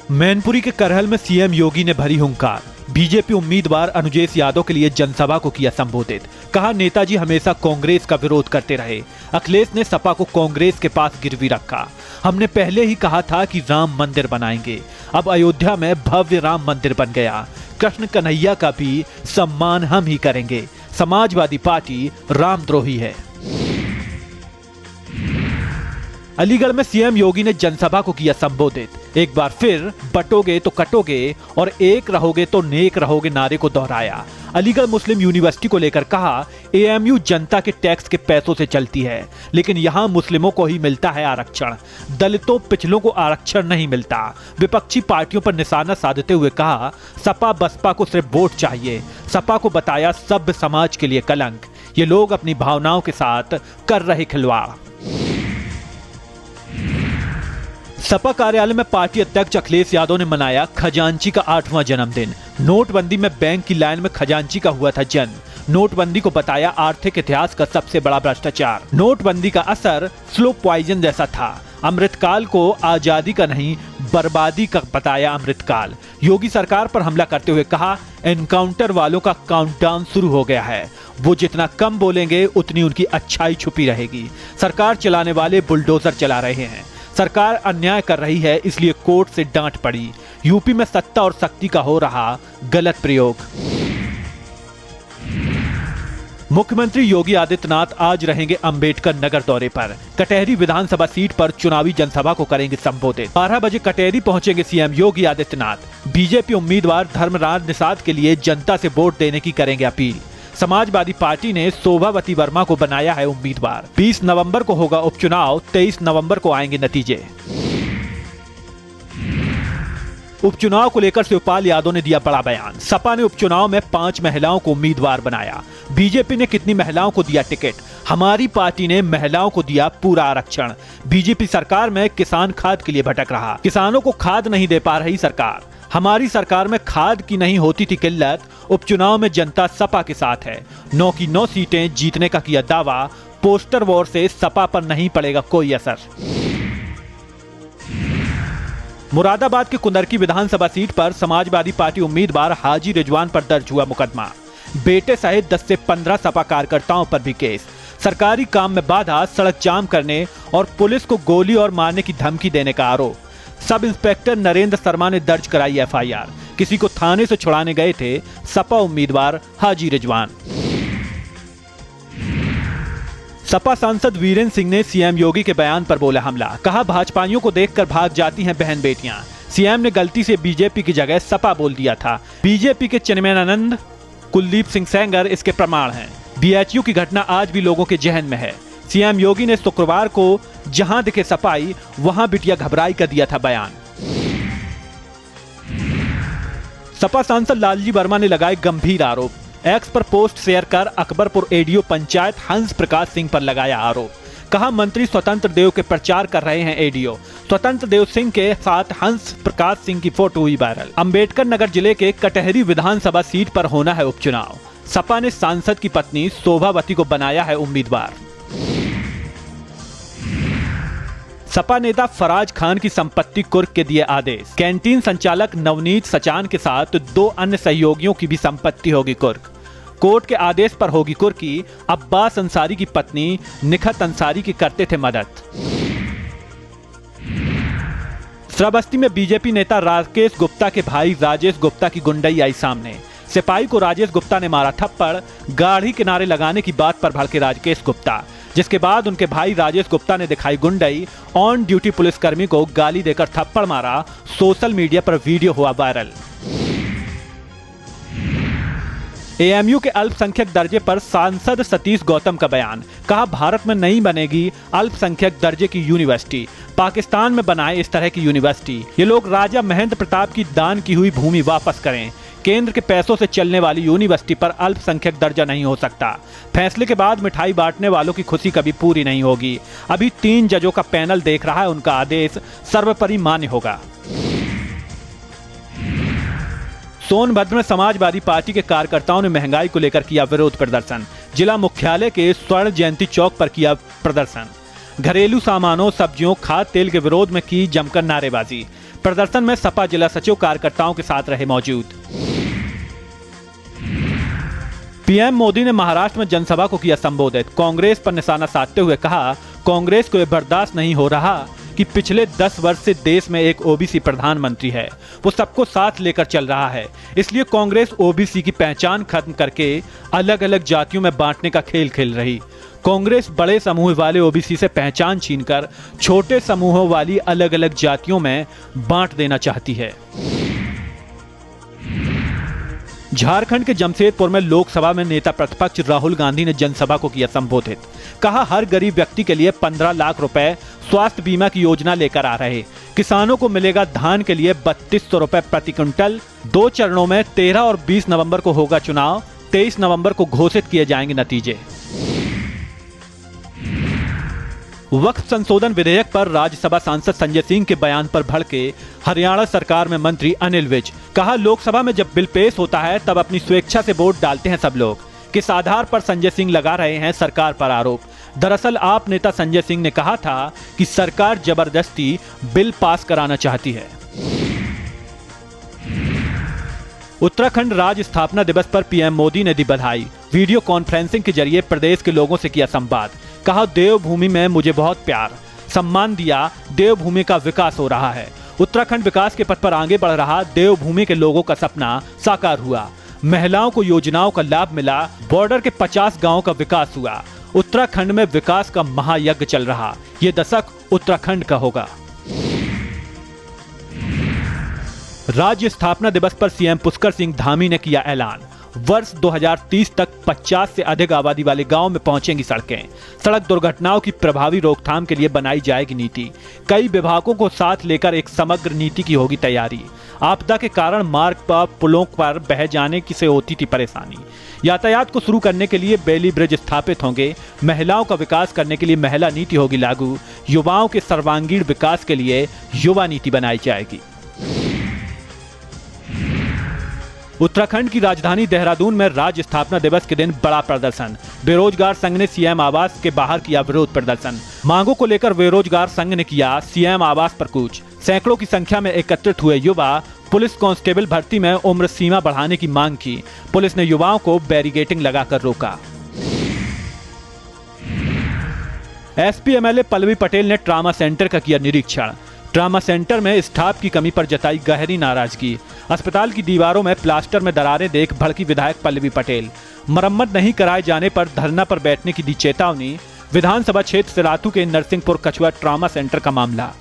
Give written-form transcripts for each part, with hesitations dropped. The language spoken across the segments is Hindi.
मैनपुरी के करहल में सीएम योगी ने भरी हुंकार। बीजेपी उम्मीदवार अनुजेश यादव के लिए जनसभा को किया संबोधित। कहा, नेताजी हमेशा कांग्रेस का विरोध करते रहे। अखिलेश ने सपा को कांग्रेस के पास गिरवी रखा। हमने पहले ही कहा था कि राम मंदिर बनाएंगे। अब अयोध्या में भव्य राम मंदिर बन गया। कृष्ण कन्हैया का भी सम्मान हम ही करेंगे। समाजवादी पार्टी रामद्रोही है। अलीगढ़ में सीएम योगी ने जनसभा को किया संबोधित। एक बार फिर बटोगे तो कटोगे और एक रहोगे तो नेक रहोगे नारे को दोहराया। अलीगढ़ मुस्लिम यूनिवर्सिटी को लेकर कहा, एएमयू जनता के टैक्स के पैसों से चलती है, लेकिन यहां मुस्लिमों को ही मिलता है आरक्षण, दलितों पिछलों को आरक्षण नहीं मिलता। विपक्षी पार्टियों पर निशाना साधते हुए कहा, सपा बसपा को सिर्फ वोट चाहिए। सपा को बताया सभ्य समाज के लिए कलंक। ये लोग अपनी भावनाओं के साथ कर रहे खिलवाड़। सपा कार्यालय में पार्टी अध्यक्ष अखिलेश यादव ने मनाया खजांची का 8वां जन्मदिन। नोटबंदी में बैंक की लाइन में खजांची का हुआ था जन्म। नोटबंदी को बताया आर्थिक इतिहास का सबसे बड़ा भ्रष्टाचार। नोटबंदी का असर स्लो पॉइजन जैसा था। अमृतकाल को आजादी का नहीं बर्बादी का बताया अमृतकाल। योगी सरकार पर हमला करते हुए कहा, एनकाउंटर वालों का काउंटडाउन शुरू हो गया है। वो जितना कम बोलेंगे उतनी उनकी अच्छाई छुपी रहेगी। सरकार चलाने वाले बुलडोजर चला रहे हैं। सरकार अन्याय कर रही है, इसलिए कोर्ट से डांट पड़ी। यूपी में सत्ता और शक्ति का हो रहा गलत प्रयोग। मुख्यमंत्री योगी आदित्यनाथ आज रहेंगे अंबेडकर नगर दौरे पर। कटहरी विधानसभा सीट पर चुनावी जनसभा को करेंगे संबोधित। 12 बजे कटहरी पहुंचेंगे सीएम योगी आदित्यनाथ। बीजेपी उम्मीदवार धर्मराज निषाद के लिए जनता से वोट देने की करेंगे अपील। समाजवादी पार्टी ने शोभावती वर्मा को बनाया है उम्मीदवार। 20 नवंबर को होगा उपचुनाव, 23 नवंबर को आएंगे नतीजे। उपचुनाव को लेकर शिवपाल यादव ने दिया बड़ा बयान। सपा ने उपचुनाव में 5 महिलाओं को उम्मीदवार बनाया। बीजेपी ने कितनी महिलाओं को दिया टिकट? हमारी पार्टी ने महिलाओं को दिया पूरा आरक्षण। बीजेपी सरकार में किसान खाद के लिए भटक रहा। किसानों को खाद नहीं दे पा रही सरकार। हमारी सरकार में खाद की नहीं होती थी किल्लत। उपचुनाव में जनता सपा के साथ है। 9 की 9 सीटें जीतने का किया दावा। पोस्टर वॉर से सपा पर नहीं पड़ेगा कोई असर। मुरादाबाद के कुंदरकी विधानसभा सीट पर समाजवादी पार्टी उम्मीदवार हाजी रिजवान पर दर्ज हुआ मुकदमा। बेटे सहित 10 से 15 सपा कार्यकर्ताओं पर भी केस। सरकारी काम में बाधा, सड़क जाम करने और पुलिस को गोली और मारने की धमकी देने का आरोप। सब इंस्पेक्टर नरेंद्र शर्मा ने दर्ज कराई एफआईआर। किसी को थाने से छुड़ाने गए थे सपा उम्मीदवार हाजी रिजवान। सपा सांसद वीरेंद्र सिंह ने सीएम योगी के बयान पर बोला हमला। कहा, भाजपाइयों को देखकर भाग जाती हैं बहन बेटियां। सीएम ने गलती से बीजेपी की जगह सपा बोल दिया था। बीजेपी के चिन्मयानंद, कुलदीप सिंह सेंगर इसके प्रमाण हैं। बीएचयू की घटना आज भी लोगों के जहन में है। सीएम योगी ने शुक्रवार को जहां दिखे सफाई वहां बिटिया घबराई का दिया था बयान। सपा सांसद लालजी वर्मा ने लगाए गंभीर आरोप। एक्स पर पोस्ट शेयर कर अकबरपुर एडीओ पंचायत हंस प्रकाश सिंह पर लगाया आरोप। कहा, मंत्री स्वतंत्र देव के प्रचार कर रहे हैं एडीओ। स्वतंत्र देव सिंह के साथ हंस प्रकाश सिंह की फोटो हुई वायरल। अंबेडकर नगर जिले के कटहरी विधानसभा सीट पर होना है उपचुनाव। सपा ने सांसद की पत्नी शोभावती को बनाया है उम्मीदवार। सपा नेता फराज खान की संपत्ति कुर्क के दिए आदेश। कैंटीन संचालक नवनीत सचान के साथ 2 अन्य सहयोगियों की भी संपत्ति होगी कुर्क। कोर्ट के आदेश पर होगी कुर्की। अब्बास अंसारी की पत्नी निखत अंसारी की करते थे मदद। श्रावस्ती में बीजेपी नेता राकेश गुप्ता के भाई राजेश गुप्ता की गुंडई आई सामने। सिपाही को राजेश गुप्ता ने मारा थप्पड़। गाड़ी किनारे लगाने की बात पर भड़के राकेश गुप्ता, जिसके बाद उनके भाई राजेश गुप्ता ने दिखाई गुंडई। ऑन ड्यूटी पुलिसकर्मी को गाली देकर थप्पड़ मारा। सोशल मीडिया पर वीडियो हुआ वायरल। एएमयू के अल्पसंख्यक दर्जे पर सांसद सतीश गौतम का बयान। कहा, भारत में नहीं बनेगी अल्पसंख्यक दर्जे की यूनिवर्सिटी। पाकिस्तान में बनाए इस तरह की यूनिवर्सिटी। ये लोग राजा महेंद्र प्रताप की दान की हुई भूमि वापस करें। केंद्र के पैसों से चलने वाली यूनिवर्सिटी पर अल्पसंख्यक दर्जा नहीं हो सकता। फैसले के बाद मिठाई बांटने वालों की खुशी कभी पूरी नहीं होगी। अभी 3 जजों का पैनल देख रहा है, उनका आदेश सर्वोपरि मान्य होगा। सोनभद्र में समाजवादी पार्टी के कार्यकर्ताओं ने महंगाई को लेकर किया विरोध प्रदर्शन। जिला मुख्यालय के स्वर्ण जयंती चौक पर किया प्रदर्शन। घरेलू सामानों, सब्जियों, खाद्य तेल के विरोध में की जमकर नारेबाजी। प्रदर्शन में सपा जिला सचिव कार्यकर्ताओं के साथ रहे मौजूद। पीएम मोदी ने महाराष्ट्र में जनसभा को किया संबोधित। कांग्रेस पर निशाना साधते हुए कहा, कांग्रेस को यह बर्दाश्त नहीं हो रहा कि पिछले 10 वर्ष से देश में एक ओबीसी प्रधानमंत्री है। वो सबको साथ लेकर चल रहा है, इसलिए कांग्रेस ओबीसी की पहचान खत्म करके अलग अलग जातियों में बांटने का खेल खेल रही। कांग्रेस बड़े समूह वाले ओबीसी से पहचान छीनकर छोटे समूहों वाली अलग अलग जातियों में बांट देना चाहती है। झारखंड के जमशेदपुर में लोकसभा में नेता प्रतिपक्ष राहुल गांधी ने जनसभा को किया संबोधित। कहा, हर गरीब व्यक्ति के लिए 15 लाख रुपए स्वास्थ्य बीमा की योजना लेकर आ रहे। किसानों को मिलेगा धान के लिए 3200 रुपए प्रति क्विंटल। 2 चरणों में 13 और 20 नवंबर को होगा चुनाव। 23 नवंबर को घोषित किए जाएंगे नतीजे। वक्फ संशोधन विधेयक पर राज्यसभा सांसद संजय सिंह के बयान पर भड़के हरियाणा सरकार में मंत्री अनिल विज। कहा, लोकसभा में जब बिल पेश होता है तब अपनी स्वेच्छा से वोट डालते हैं सब लोग। किस आधार पर संजय सिंह लगा रहे हैं सरकार पर आरोप। दरअसल आप नेता संजय सिंह ने कहा था कि सरकार जबरदस्ती बिल पास कराना चाहती है। उत्तराखंड राज्य स्थापना दिवस पर पीएम मोदी ने दी बधाई। वीडियो कॉन्फ्रेंसिंग के जरिए प्रदेश के लोगों से किया संवाद। कहा, देवभूमि में मुझे बहुत प्यार सम्मान दिया, देवभूमि का विकास हो रहा है। उत्तराखंड विकास के पथ पर आगे बढ़ रहा, देवभूमि के लोगों का सपना साकार हुआ। महिलाओं को योजनाओं का लाभ मिला, बॉर्डर के 50 गांवों का विकास हुआ। उत्तराखंड में विकास का महायज्ञ चल रहा, ये दशक उत्तराखंड का होगा। राज्य स्थापना दिवस पर सीएम पुष्कर सिंह धामी ने किया ऐलान। वर्ष 2030 तक 50 से अधिक आबादी वाले गांव में पहुंचेंगी सड़कें। सड़क दुर्घटनाओं की प्रभावी रोकथाम के लिए बनाई जाएगी नीति। कई विभागों को साथ लेकर एक समग्र नीति की होगी तैयारी। आपदा के कारण मार्ग पर पुलों पर बह जाने की से होती थी परेशानी। यातायात को शुरू करने के लिए बेली ब्रिज स्थापित होंगे। महिलाओं का विकास करने के लिए महिला नीति होगी लागू। युवाओं के सर्वांगीण विकास के लिए युवा नीति बनाई जाएगी। उत्तराखंड की राजधानी देहरादून में राज्य स्थापना दिवस के दिन बड़ा प्रदर्शन। बेरोजगार संघ ने सीएम आवास के बाहर किया विरोध प्रदर्शन। मांगों को लेकर बेरोजगार संघ ने किया सीएम आवास पर कूच। सैकड़ों की संख्या में एकत्रित हुए युवा पुलिस कांस्टेबल भर्ती में उम्र सीमा बढ़ाने की मांग की। पुलिस ने युवाओं को बैरिकेडिंग लगाकर रोका। एसपी एमएलए पल्लवी पटेल ने ट्रामा सेंटर का किया निरीक्षण। ट्रामा सेंटर में स्टाफ की कमी पर जताई गहरी नाराजगी। अस्पताल की दीवारों में प्लास्टर में दरारें देख भड़की विधायक पल्लवी पटेल। मरम्मत नहीं कराए जाने पर धरना पर बैठने की दी चेतावनी। विधानसभा क्षेत्र सिराथू के नरसिंहपुर कछुआ ट्रामा सेंटर का मामला।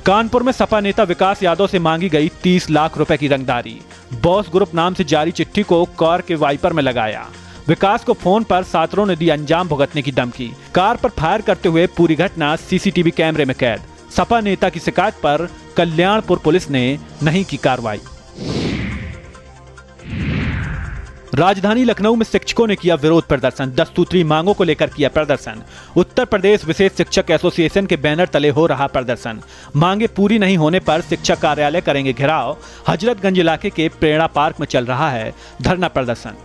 कानपुर में सपा नेता विकास यादव से मांगी गई 30 लाख रुपए की रंगदारी। बॉस ग्रुप नाम से जारी चिट्ठी को कार के वाइपर में लगाया। विकास को फोन पर साथरों ने दी अंजाम भुगतने की धमकी। कार पर फायर करते हुए पूरी घटना सीसीटीवी कैमरे में कैद। सपा नेता की शिकायत पर कल्याणपुर पुलिस ने नहीं की कार्रवाई। राजधानी लखनऊ में शिक्षकों ने किया विरोध प्रदर्शन। 10 सूत्री मांगों को लेकर किया प्रदर्शन। उत्तर प्रदेश विशेष शिक्षक एसोसिएशन के बैनर तले हो रहा प्रदर्शन। मांगे पूरी नहीं होने पर शिक्षक कार्यालय करेंगे घेराव। हजरतगंज इलाके के प्रेरणा पार्क में चल रहा है धरना प्रदर्शन।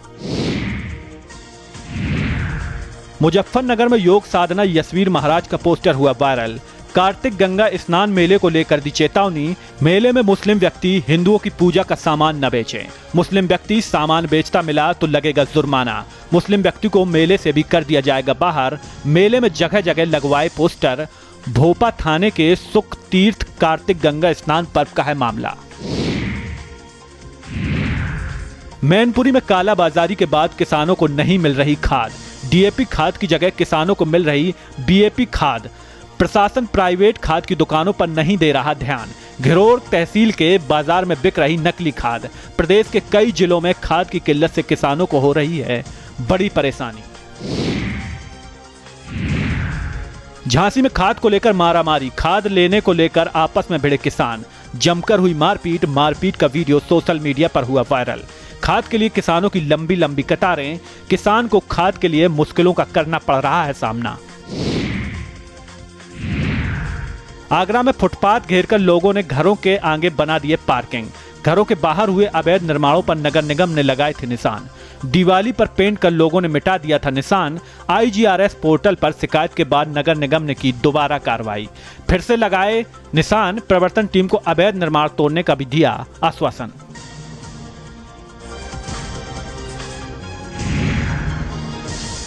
मुजफ्फरनगर में योग साधना यशवीर महाराज का पोस्टर हुआ वायरल। कार्तिक गंगा स्नान मेले को लेकर दी चेतावनी। मेले में मुस्लिम व्यक्ति हिंदुओं की पूजा का सामान न बेचें। मुस्लिम व्यक्ति सामान बेचता मिला तो लगेगा जुर्माना। मुस्लिम व्यक्ति को मेले से भी कर दिया जाएगा बाहर। मेले में जगह जगह लगवाए पोस्टर। भोपा थाने के सुख तीर्थ कार्तिक गंगा स्नान पर्व का है मामला। मैनपुरी में कालाबाजारी के बाद किसानों को नहीं मिल रही खाद। डीएपी खाद की जगह किसानों को मिल रही बीएपी खाद। प्रशासन प्राइवेट खाद की दुकानों पर नहीं दे रहा ध्यान। घिरोर तहसील के बाजार में बिक रही नकली खाद। प्रदेश के कई जिलों में खाद की किल्लत से किसानों को हो रही है बड़ी परेशानी। झांसी में खाद को लेकर मारामारी। खाद लेने को लेकर आपस में भिड़े किसान। जमकर हुई मारपीट। मारपीट का वीडियो सोशल मीडिया पर हुआ वायरल। खाद के लिए किसानों की लंबी लंबी कतारें। किसान को खाद के लिए मुश्किलों का करना पड़ रहा है सामना। आगरा में फुटपाथ घेरकर लोगों ने घरों के आगे बना दिए पार्किंग। घरों के बाहर हुए अवैध निर्माणों पर नगर निगम ने लगाए थे निशान। दिवाली पर पेंट कर लोगों ने मिटा दिया था निशान। IGRS पोर्टल पर शिकायत के बाद नगर निगम ने की दोबारा कार्रवाई, फिर से लगाए निशान। प्रवर्तन टीम को अवैध निर्माण तोड़ने का भी दिया आश्वासन।